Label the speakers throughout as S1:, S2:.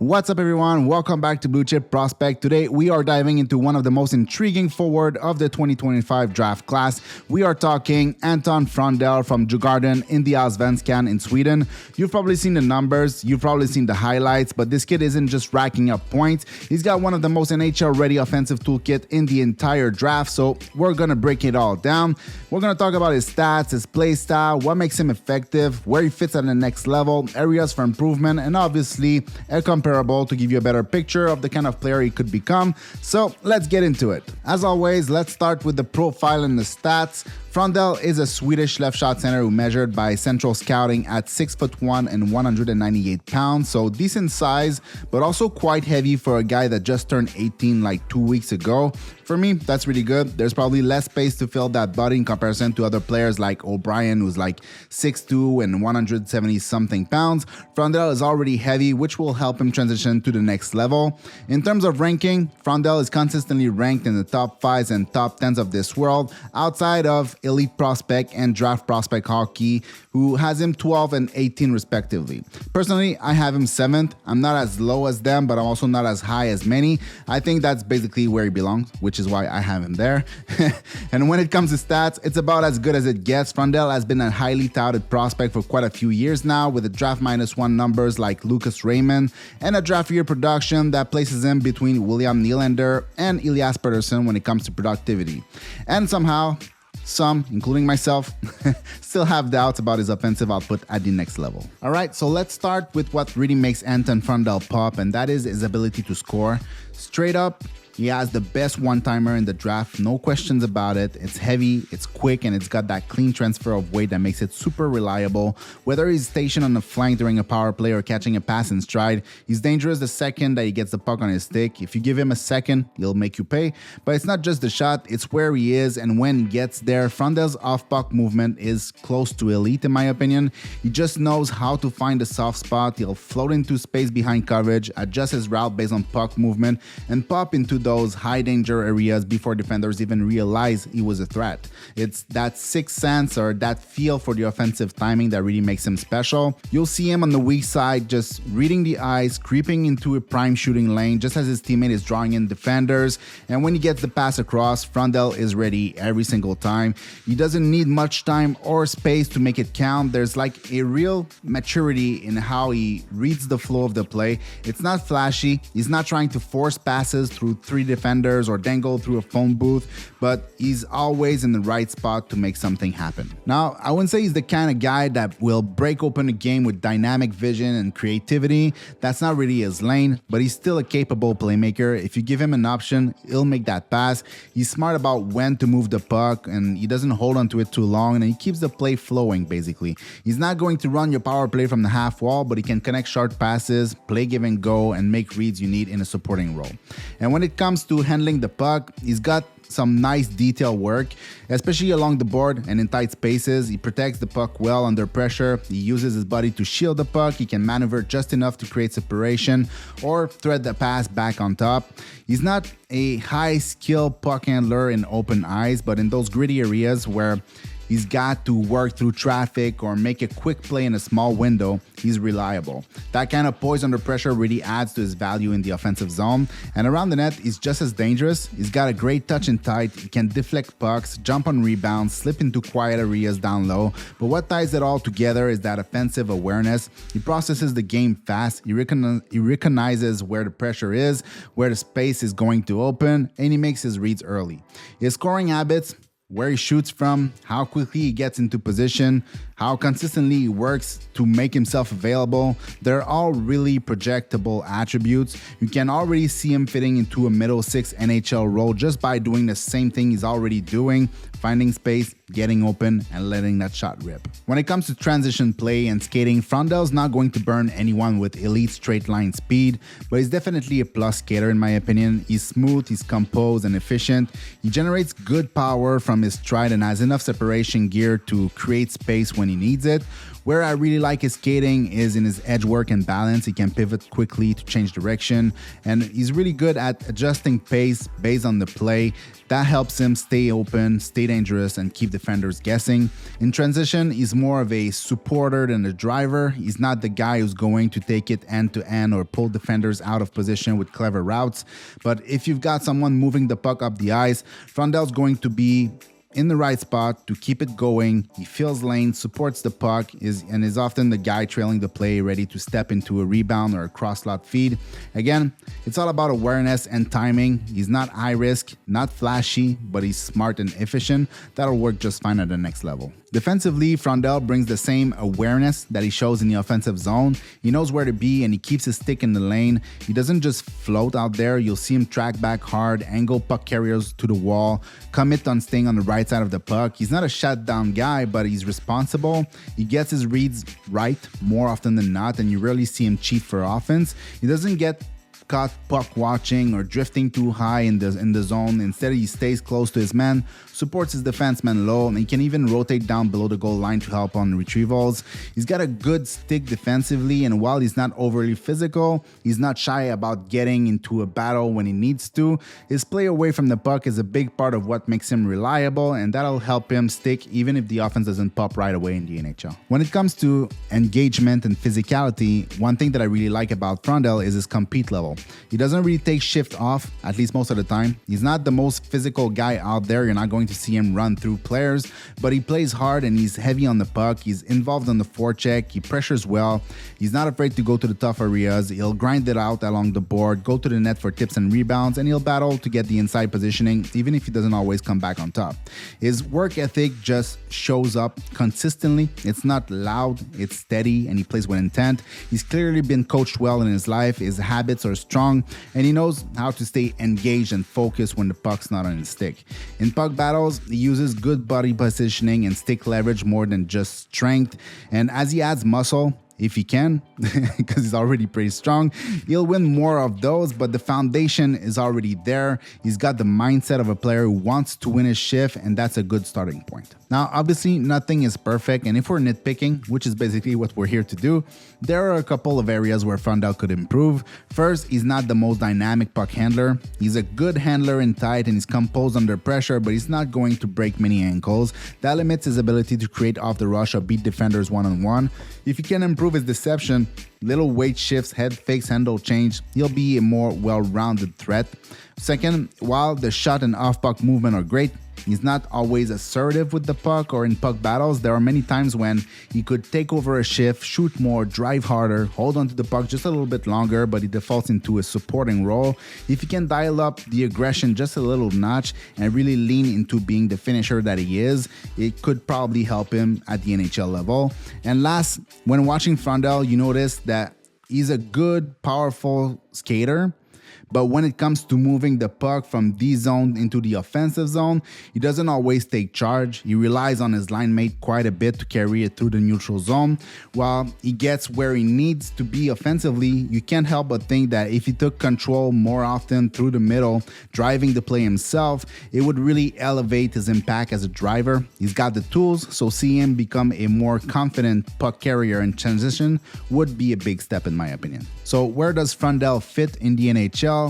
S1: What's up, everyone? Welcome back to Blue Chip Prospect. Today, we are diving into one of the most intriguing forward of the 2025 draft class. We are talking Anton Frondell from Djurgården in the Allsvenskan in Sweden. You've probably seen the numbers, you've probably seen the highlights, but this kid isn't just racking up points. He's got one of the most NHL-ready offensive toolkit in the entire draft, so we're going to break it all down. We're going to talk about his stats, his play style, what makes him effective, where he fits at the next level, areas for improvement, and obviously a comparable to give you a better picture of the kind of player he could become. So let's get into it. As always, let's start with the profile and the stats. Frondell is a Swedish left shot center who measured by Central Scouting at 6'1" and 198 pounds, so decent size, but also quite heavy for a guy that just turned 18 like 2 weeks ago. For me, that's really good. There's probably less space to fill that body in comparison to other players like O'Brien, who's like 6'2" and 170 something pounds. Frondell is already heavy, which will help him transition to the next level. In terms of ranking, Frondell is consistently ranked in the top 5s and top 10s of this world, outside of Elite Prospect and Draft Prospect Hockey, who has him 12 and 18 respectively. Personally, I have him 7th. I'm not as low as them, but I'm also not as high as many. I think that's basically where he belongs, which is why I have him there. And when it comes to stats, it's about as good as it gets. Frondell has been a highly touted prospect for quite a few years now, with a draft -1 numbers like Lucas Raymond, and a draft year production that places him between William Nylander and Elias Pettersson when it comes to productivity. And somehow, some, including myself, still have doubts about his offensive output at the next level. All right, so let's start with what really makes Anton Frondell pop, and that is his ability to score. Straight up, he has the best one-timer in the draft, no questions about it. It's heavy, it's quick, and it's got that clean transfer of weight that makes it super reliable. Whether he's stationed on the flank during a power play or catching a pass in stride, he's dangerous the second that he gets the puck on his stick. If you give him a second, he'll make you pay. But it's not just the shot, it's where he is, and when he gets there, Frondell's off-puck movement is close to elite in my opinion. He just knows how to find the soft spot. He'll float into space behind coverage, adjust his route based on puck movement, and pop into those high danger areas before defenders even realize he was a threat. It's that sixth sense or that feel for the offensive timing that really makes him special. You'll see him on the weak side just reading the ice, creeping into a prime shooting lane just as his teammate is drawing in defenders, and when he gets the pass across, Frondell is ready every single time. He doesn't need much time or space to make it count. There's like a real maturity in how he reads the flow of the play. It's not flashy. He's not trying to force passes through 3 defenders or dangle through a phone booth, but he's always in the right spot to make something happen. Now, I wouldn't say he's the kind of guy that will break open a game with dynamic vision and creativity. That's not really his lane, but he's still a capable playmaker. If you give him an option, he'll make that pass. He's smart about when to move the puck, and he doesn't hold onto it too long, and he keeps the play flowing basically. He's not going to run your power play from the half wall, but he can connect short passes, play give and go, and make reads you need in a supporting role. And when it comes to handling the puck, he's got some nice detail work, especially along the board and in tight spaces. He protects the puck well under pressure. He uses his body to shield the puck. He can maneuver just enough to create separation or thread the pass back on top. He's not a high skill puck handler in open ice, but in those gritty areas where he's got to work through traffic or make a quick play in a small window, he's reliable. That kind of poise under pressure really adds to his value in the offensive zone. And around the net, he's just as dangerous. He's got a great touch and tight. He can deflect pucks, jump on rebounds, slip into quiet areas down low. But what ties it all together is that offensive awareness. He processes the game fast. He recognizes where the pressure is, where the space is going to open, and he makes his reads early. His scoring habits, where he shoots from, how quickly he gets into position, how consistently he works to make himself available, they're all really projectable attributes. You can already see him fitting into a middle 6 NHL role just by doing the same thing he's already doing, finding space, getting open, and letting that shot rip. When it comes to transition play and skating, Frondell's not going to burn anyone with elite straight line speed, but he's definitely a plus skater in my opinion. He's smooth, he's composed and efficient. He generates good power from his stride and has enough separation gear to create space when he needs it. Where I really like his skating is in his edge work and balance. He can pivot quickly to change direction, and he's really good at adjusting pace based on the play. That helps him stay open, stay dangerous, and keep defenders guessing. In transition, he's more of a supporter than a driver. He's not the guy who's going to take it end to end or pull defenders out of position with clever routes. But if you've got someone moving the puck up the ice, Frondell's going to be in the right spot to keep it going. He fills lanes, supports the puck, and is often the guy trailing the play, ready to step into a rebound or a cross-slot feed. Again, it's all about awareness and timing. He's not high risk, not flashy, but he's smart and efficient. That'll work just fine at the next level. Defensively, Frondell brings the same awareness that he shows in the offensive zone. He knows where to be and he keeps his stick in the lane. He doesn't just float out there. You'll see him track back hard, angle puck carriers to the wall, commit on staying on the right side of the puck. He's not a shutdown guy, but he's responsible. He gets his reads right more often than not, and you rarely see him cheat for offense. He doesn't get caught puck watching or drifting too high in the zone. Instead, he stays close to his man, supports his defenseman low, and he can even rotate down below the goal line to help on retrievals. He's got a good stick defensively, and while he's not overly physical, he's not shy about getting into a battle when he needs to. His play away from the puck is a big part of what makes him reliable, and that'll help him stick even if the offense doesn't pop right away in the NHL. When it comes to engagement and physicality, one thing that I really like about Frondell is his compete level. He doesn't really take shift off, at least most of the time. He's not the most physical guy out there. You're not going to see him run through players, but he plays hard and he's heavy on the puck. He's involved on the forecheck. He pressures well. He's not afraid to go to the tough areas. He'll grind it out along the board, go to the net for tips and rebounds, and he'll battle to get the inside positioning, even if he doesn't always come back on top. His work ethic just shows up consistently. It's not loud, it's steady, and he plays with intent. He's clearly been coached well in his life. His habits are strong, and he knows how to stay engaged and focused when the puck's not on his stick. In puck battles, he uses good body positioning and stick leverage more than just strength, and as he adds muscle, if he can, because he's already pretty strong, he'll win more of those, but the foundation is already there. He's got the mindset of a player who wants to win his shift, and that's a good starting point. Now, obviously, nothing is perfect, and if we're nitpicking, which is basically what we're here to do, there are a couple of areas where Frondell could improve. First, he's not the most dynamic puck handler. He's a good handler in tight, and he's composed under pressure, but he's not going to break many ankles. That limits his ability to create off the rush or beat defenders one-on-one. If he can improve his deception, little weight shifts, head fakes, handle change, he'll be a more well-rounded threat. Second, while the shot and off-puck movement are great, he's not always assertive with the puck or in puck battles. There are many times when he could take over a shift, shoot more, drive harder, hold onto the puck just a little bit longer, but he defaults into a supporting role. If he can dial up the aggression just a little notch and really lean into being the finisher that he is, it could probably help him at the NHL level. And last, when watching Frondell, you notice that he's a good, powerful skater. But when it comes to moving the puck from D zone into the offensive zone, he doesn't always take charge. He relies on his line mate quite a bit to carry it through the neutral zone. While he gets where he needs to be offensively, you can't help but think that if he took control more often through the middle, driving the play himself, it would really elevate his impact as a driver. He's got the tools, so seeing him become a more confident puck carrier in transition would be a big step in my opinion. So where does Frondell fit in the NHL?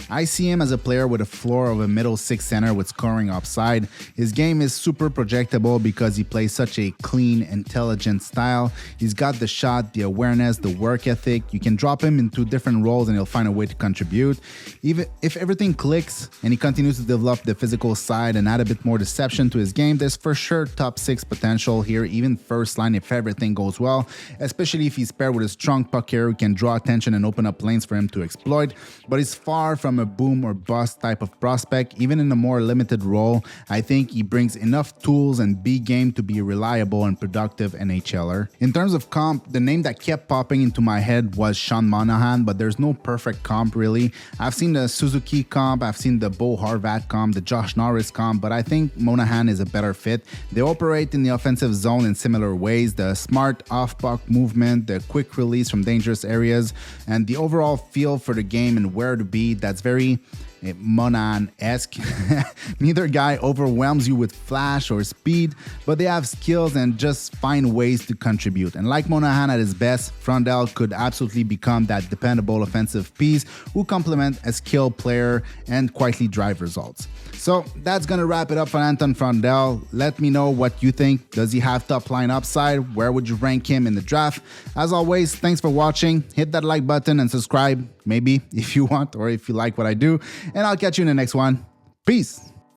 S1: I see him as a player with a floor of a middle six center with scoring upside. His game is super projectable because he plays such a clean, intelligent style. He's got the shot, the awareness, the work ethic. You can drop him into different roles and he'll find a way to contribute. Even if everything clicks and he continues to develop the physical side and add a bit more deception to his game, there's for sure top six potential here, even first line if everything goes well, especially if he's paired with a strong puck carrier who can draw attention and open up lanes for him to exploit. But he's far from a boom or bust type of prospect. Even in a more limited role, I think he brings enough tools and B game to be a reliable and productive NHLer. In terms of comp, the name that kept popping into my head was Sean Monahan, but there's no perfect comp really. I've seen the Suzuki comp, I've seen the Bo Horvat comp, the Josh Norris comp, but I think Monahan is a better fit. They operate in the offensive zone in similar ways. The smart off-puck movement, the quick release from dangerous areas, and the overall feel for the game and where to be, that's very Monahan-esque. Neither guy overwhelms you with flash or speed, but they have skills and just find ways to contribute. And like Monahan at his best, Frondell could absolutely become that dependable offensive piece who complement a skilled player and quietly drive results. So that's going to wrap it up for Anton Frondell. Let me know what you think. Does he have top line upside? Where would you rank him in the draft? As always, thanks for watching. Hit that like button and subscribe, maybe if you want or if you like what I do. And I'll catch you in the next one. Peace.